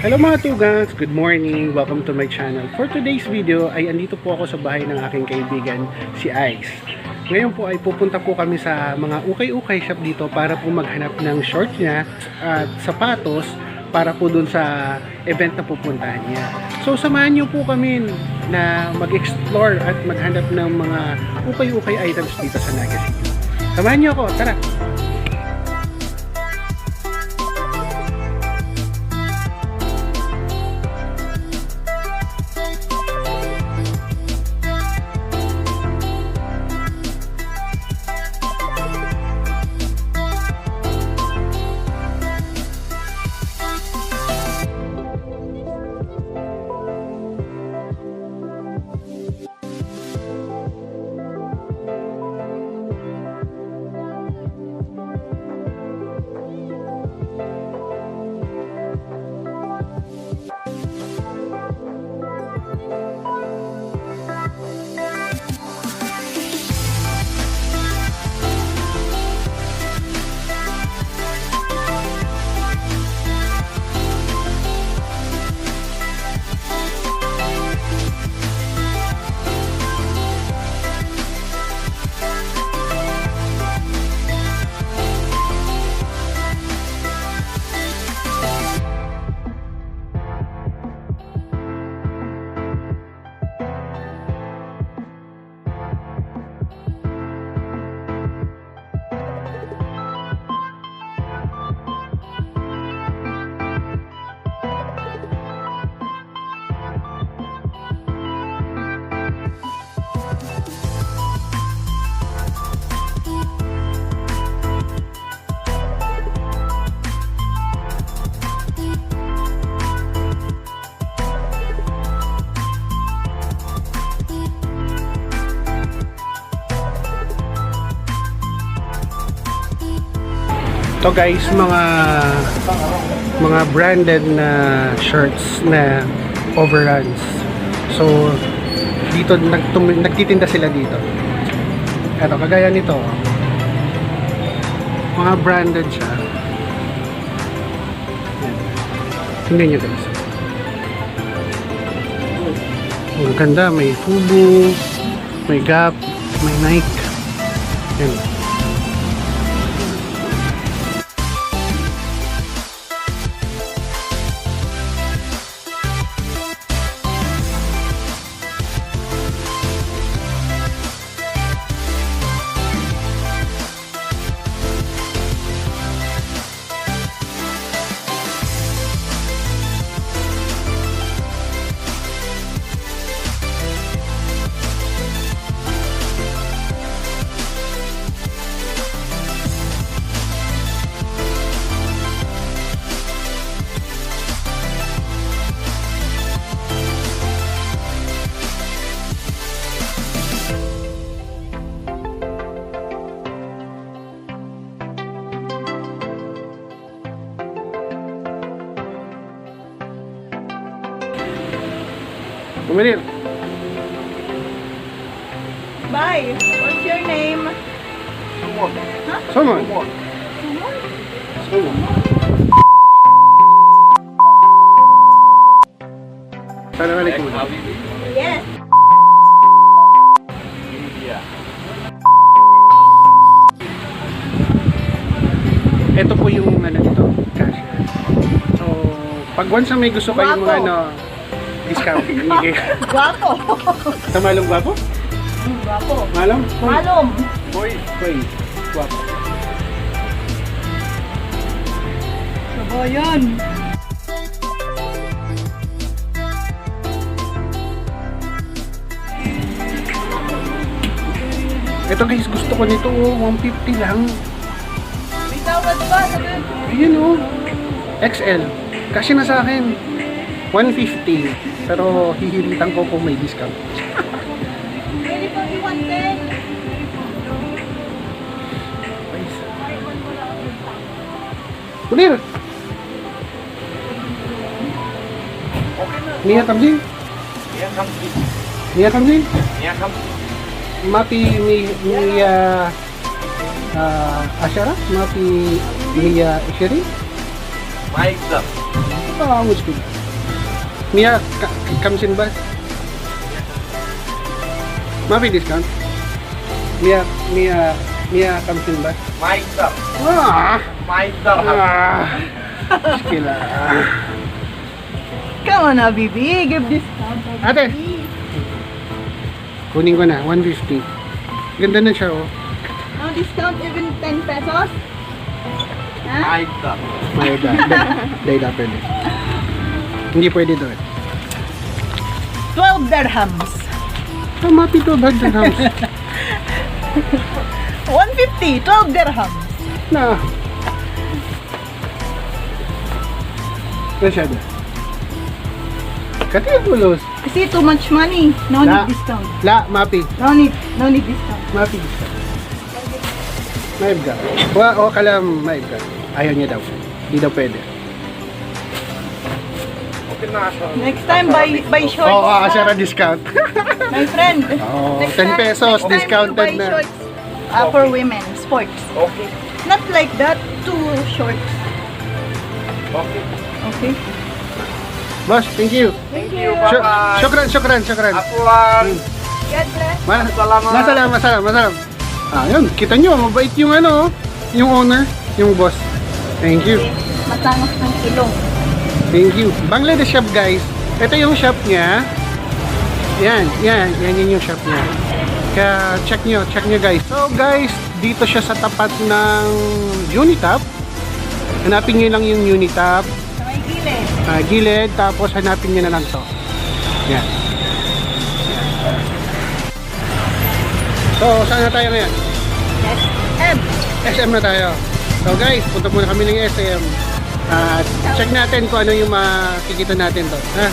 Hello mga tugas, good morning, welcome to my channel. For today's video ay andito po ako sa bahay ng aking kaibigan si Ice. Ngayon po ay pupunta po kami sa mga ukay-ukay shop dito para po maghanap ng short niya at sapatos para po dun sa event na pupuntahan niya. So samahan niyo po kami na mag-explore at maghanap ng mga ukay-ukay items dito sa Naga City. Samahan niyo ako, tara! So guys, mga branded na shirts na overruns. So dito nagtitinda sila dito. Eto, kagaya nito. Mga branded siya. Tingnan nyo guys. Ang ganda, may Fubu, may Gap, may Nike. Yan. Kumalir. Bye. What's your name? Sumon. Huh? Sumon. Sumon? Sumon. Assalamualaikum. Yes. Ito po yung ano dito, cashier. So, pag once na may gusto kayong mga ano, discount, hindi kayo. Guwapo. Sa malong gwapo? Guwapo. Malong? Malom. Hoy. Hoy. Gwapo. Sabayan. Ito guys, gusto ko nito, 150 lang. May tawad ba? Ayan oh. XL. Kasi na sa akin, 150. Pero hihilitan ko kung may discount. Pwede pa yung 110. Kulir! Nia Kamjin? Nia Kamjin? Mati Mia Ashara? Mati Mia Ishiri? Mike What's good? Mia comes in bus. Mapi discount. Mia comes in bus. Mindup. Ah, Mindup. Skila. Come on, Habibi. Give discount. Ate. Kunin ko na, 150. Ganda na siya, oh. No discount even 10 pesos? Ha? Mindup. Mayda. Layda pwede. Hindi pwede doon. 12 dirhams. Mapi to, bad dirhams. 150. 12 dirhams. Na. Masyado. Katipulos. Kasi too much money. No La. need discount. La, mapi. No need discount. Mapi. Maib ka. O kalam, maib ka. Ayaw niya daw. Hindi daw pwede. Okay na siya. Next time, buy shorts. Oo, kasi ra discount. My friend. Oo, Next 10 pesos, next time discounted you buy na. shorts, for women, sports. Okay. Not like that, too shorts. Okay. Okay? Boss, thank you. Thank you. Bye-bye. Syukran. Afwan. God bless. Masalam. Yun, kita nyo, mabait yung yung owner, yung boss. Thank you. Matangos ng ilong. Thank you. Bangladesh shop, guys. Ito yung shop niya. Yan yung shop niya. Kaya check nyo guys. So guys, dito siya sa tapat ng Unitap. Hanapin nyo lang yung Unitap. Sa may gilid. Gilid, tapos hanapin nyo na lang to. Yan. So, saan na tayo ngayon? SM. SM na tayo. So guys, punta muna kami ng SM. At check natin kung ano yung makikita natin to. Ha?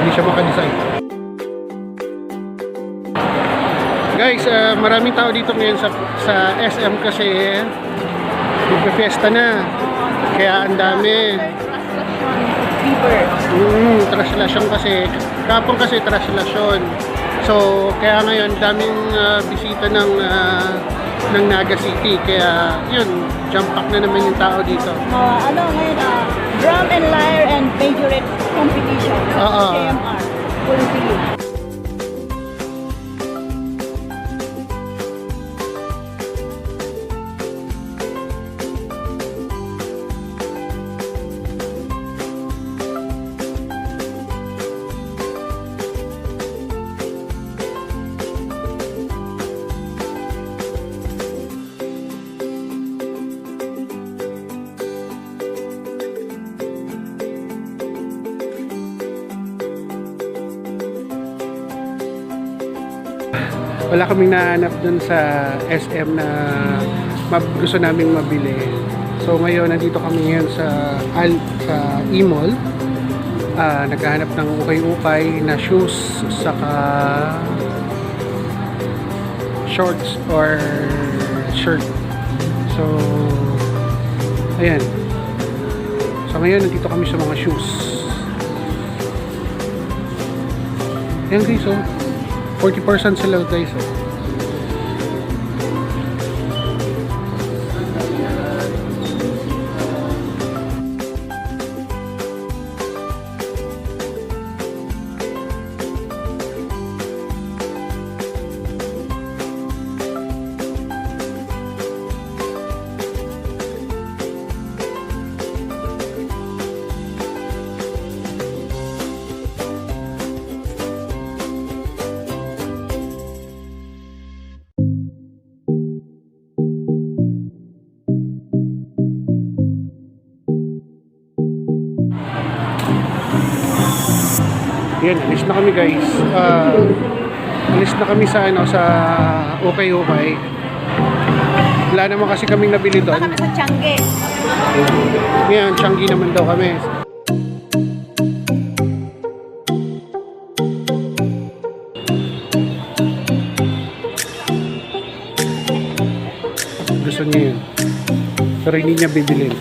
Hindi siya makadesign. Guys, maraming tao dito ngayon sa SM kasi magpe-fiesta na. Kaya ang dami. Traslasyon kasi. Kapon kasi traslasyon. So, kaya ngayon daming bisita ng Naga City. Kaya yun, jump pack na naman yung tao dito. Ngayon, drum and lyre and majorette competition. Oo. JMR. Fulfill. Wala kaming nahanap dun sa SM na gusto naming mabili. So ngayon, nandito kami ngayon sa E-Mall. Naghahanap ng ukay-ukay na shoes saka shorts or shirt. So ayan. So ngayon, nandito kami sa mga shoes. Ayan guys, 40% sila guys. Yan, alis na kami guys. Alis na kami sa UKAY UKAY. Wala naman kasi kaming nabili doon. Baka sa Changi. Yan, Changi naman daw kami. gusto niya yun. Pero hindi niya bibilin.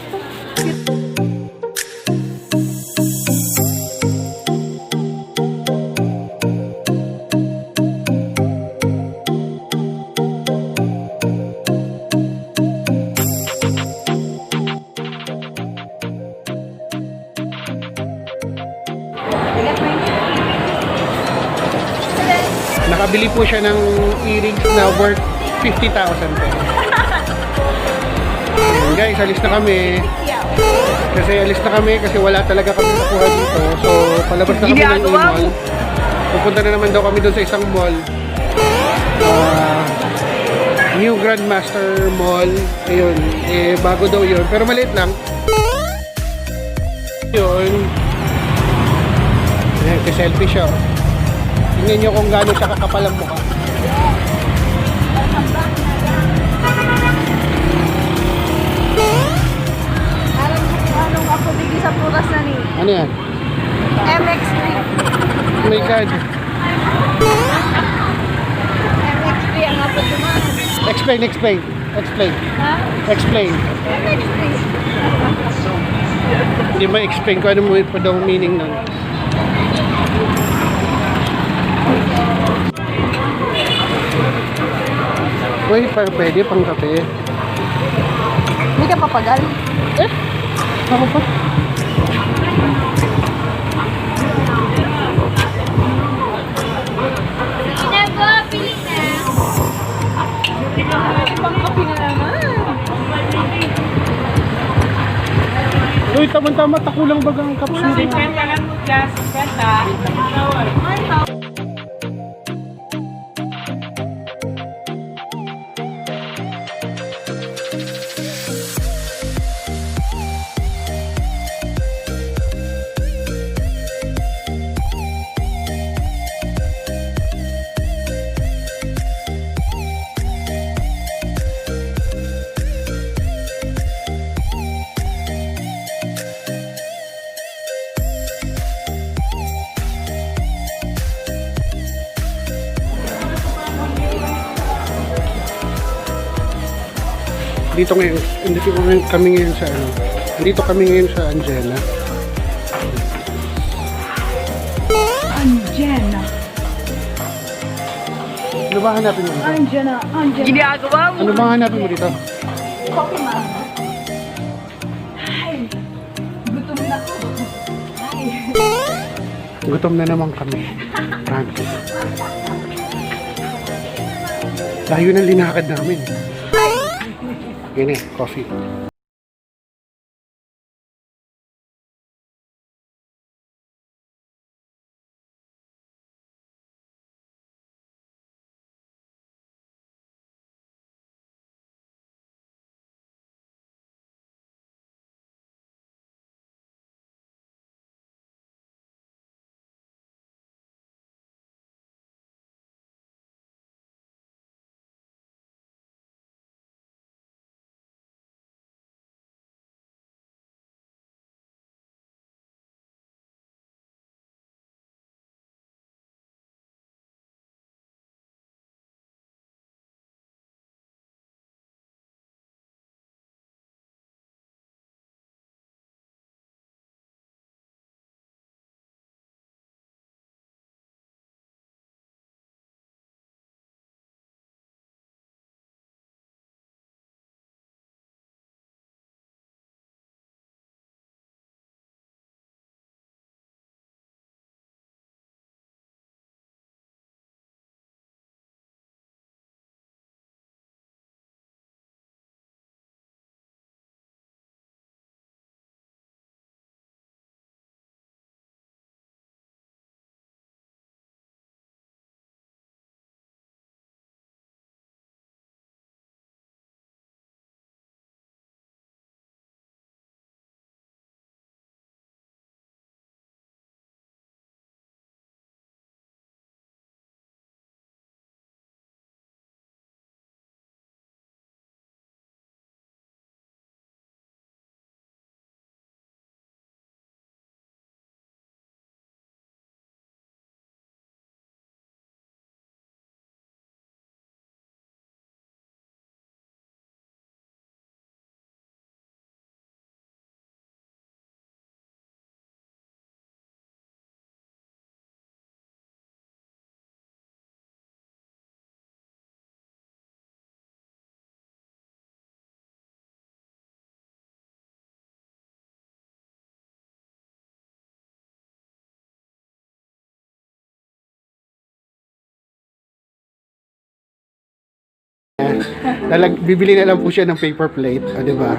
Nakabili po siya ng earrings na worth 50,000 pesos. Ayan, guys, alis na kami. Alis na kami kasi wala talaga kami nakuha dito. So, palabas na kami ng mall. Pupunta na naman daw kami doon sa isang mall. New Grandmaster Mall. Ayun, bago daw yun. Pero maliit lang. Yun. Ayan, selfie siya. Tingnan nyo kung gaano siya kakapal ang mukha. Anong ako bigli sa puras na ni Ano yan? MX3. Oh my God. MX3 ang ako dumaan. Explain. Ha? Explain. MX3. Hindi ba explain ko ano mo pa daw meaning nun? Uy, pwede pang kape. Hindi ka papagal. Ako pa. Pangkapi na naman. Uy, tama-tama, takulang bagang cups mo. Dito kami ngayon sa ano. Dito kami ngayon sa Angela. Angela. Ano ba hanapin mo dito? Angela. Ginagawa mo. Ano ba hanapin mo dito? Coffee ma. Ay. Gutom na ako. Ay. Gutom na naman kami. Francis. Layo ng linakad namin. Gini, coffee. Bibili na lang po siya ng paper plate, di ba?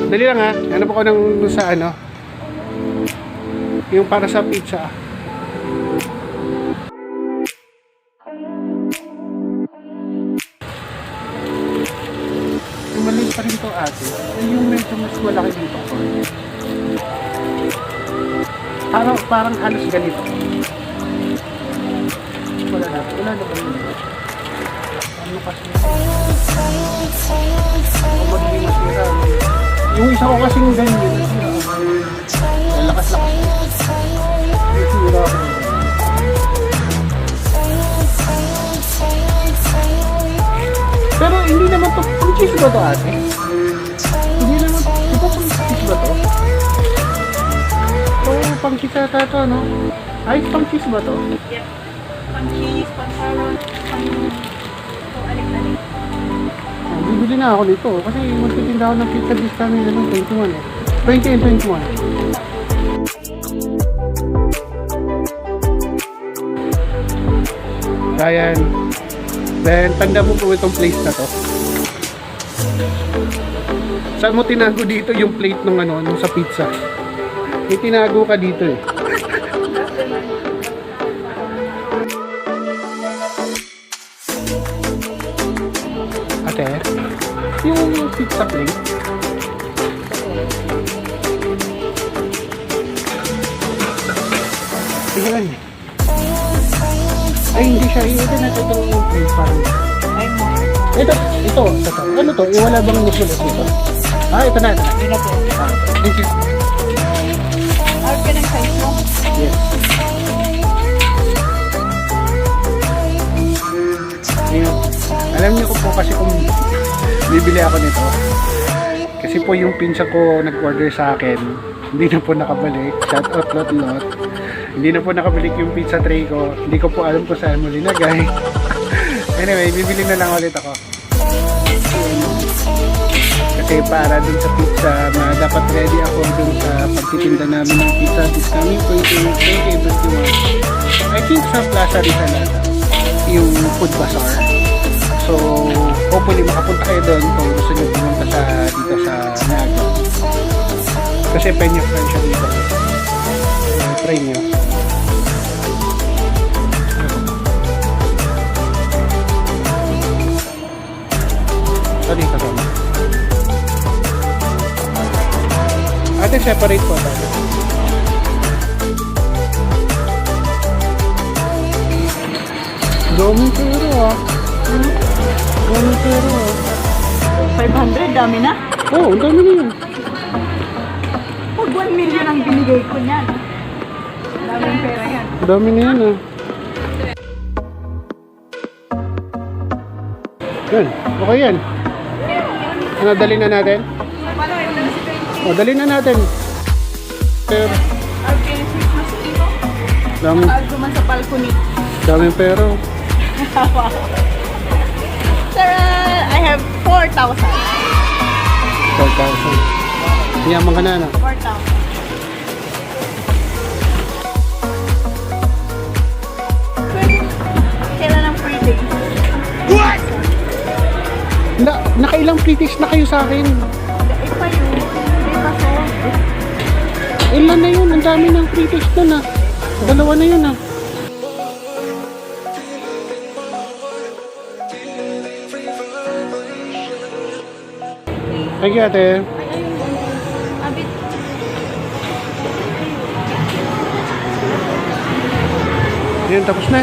Dali lang ha. Ano po ko ng sa ano? Yung para sa pizza. Yung maliit pa rin to ate. Yung medyo mas malaki dito ko. Parang halos ganito. Wala na ba yun? Ano kasi? Magiging masira. Yung isa ko kasing ganyan. Lakas-lakas. Masira ako. Pero hindi naman to. Pang cheese ba to ate? Hindi naman to. Di ba pang cheese ba to? Oo, pang cheese ata to, no? Ay, pang cheese ba to? Yep. Pang cheese, pang carrot, pang... alik-alik. Bibili na ako nito kasi magtitinda ako ng pizza this kami naman 21 eh. 20 and 21. Ayan. Then, tanda mo po itong place na to. Saan mo tinago dito yung plate ng ano, nung sa pizza? May tinago ka dito eh. Ate, yung pizza plate. Ayan. Ay, hindi siya. Ito na ito yung plate parang. Ay mo. Ito. Ano to? Wala bang nusulat dito? Ah, ito na. Hindi na po. Thank you. Out ka ng size mo? Yes. Ayun. Alam niyo ko po kasi kung bibili ako nito. Kasi po yung pinsa ko nag-order sa akin, hindi na po nakabalik. Shout out lot. Hindi na po nakabalik yung pizza tray ko. Hindi ko po alam kung saan mo linagay. Anyway, bibili na lang ulit ako. Kasi para dun sa pizza, dapat ready ako dun sa pagtitinda namin ng pizza this coming 2021. I think sa Plaza Rizal yung food bazaar. So, hopefully makapunta kayo doon kung gusto nyo pumunta dito sa Naga. Kasi penyo friend siya dito. Try nyo. Dito to. Ate, separate po tayo. Dami pero Dami pero 500, dami na. Oo, ang dami na yun. Pag 1 million ang binigay ko niyan. Daming pera yan. Ang dami na yan ah. Yan, okay yan. Ano, dali na natin? O, dali na natin. Pero, dami, Algo man sa balcony. dami pero. Sir, I have 4,000. 12,000. Yaman ka na, no? 4,000. Kailan ang free day? What? Nakailang British na kayo sa akin. Ipa yun. Hindi pa so. Ilan na yun? Ang dami ng British doon ah. Dalawa na yun ah. Thank you, ate. Abit. Yan, tapos na.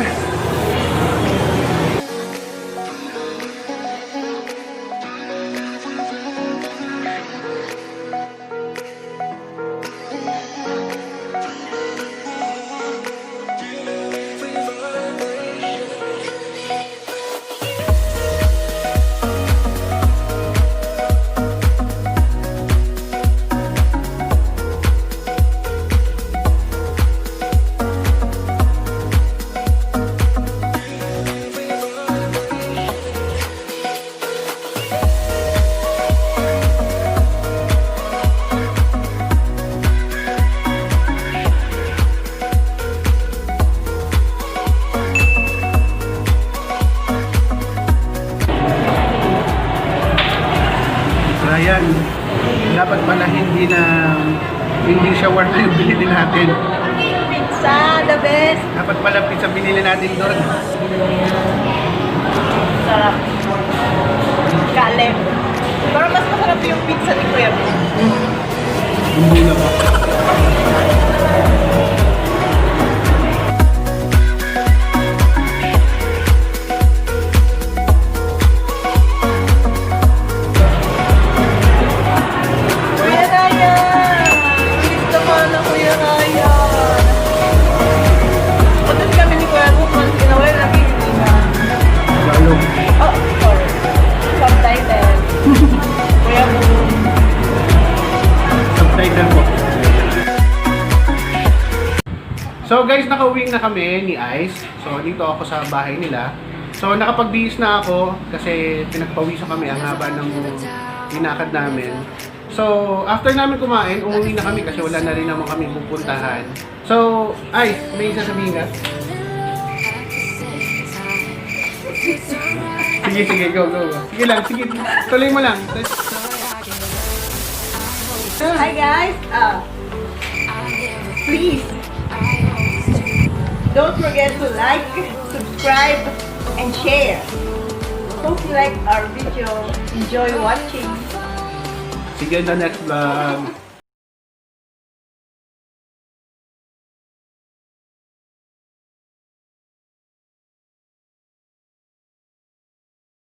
Ayan. Dapat pala hindi shawarma yung binili natin. Pizza, the best. Dapat pala pizza binili natin doon. Sarap. Kalem. Pero mas masarap yung pizza ni Kuya. Hindi na ba? Kuya Raya! Bilis naman na Kuya Raya! Puntas kami ni Kuya Bukman, sinawala na Pilipinas. Lalo. Oh, sorry. Subtitle. Kuya Bukman. Subtitle po. So guys, nakauwi na kami ni Ice. So dito ako sa bahay nila. So nakapagbihis na ako kasi pinagpawisan kami ang haba ng linakad namin. So after namin kumain, umuwi na kami kasi wala na rin naman kami pupuntahan. So Ice, may sasabihin ka? Sige, go. Sige lang, sige. Tuloy mo lang. Hi guys! Please don't forget to like, subscribe, and share. Hope you like our video. Enjoy watching. See you in the next vlog.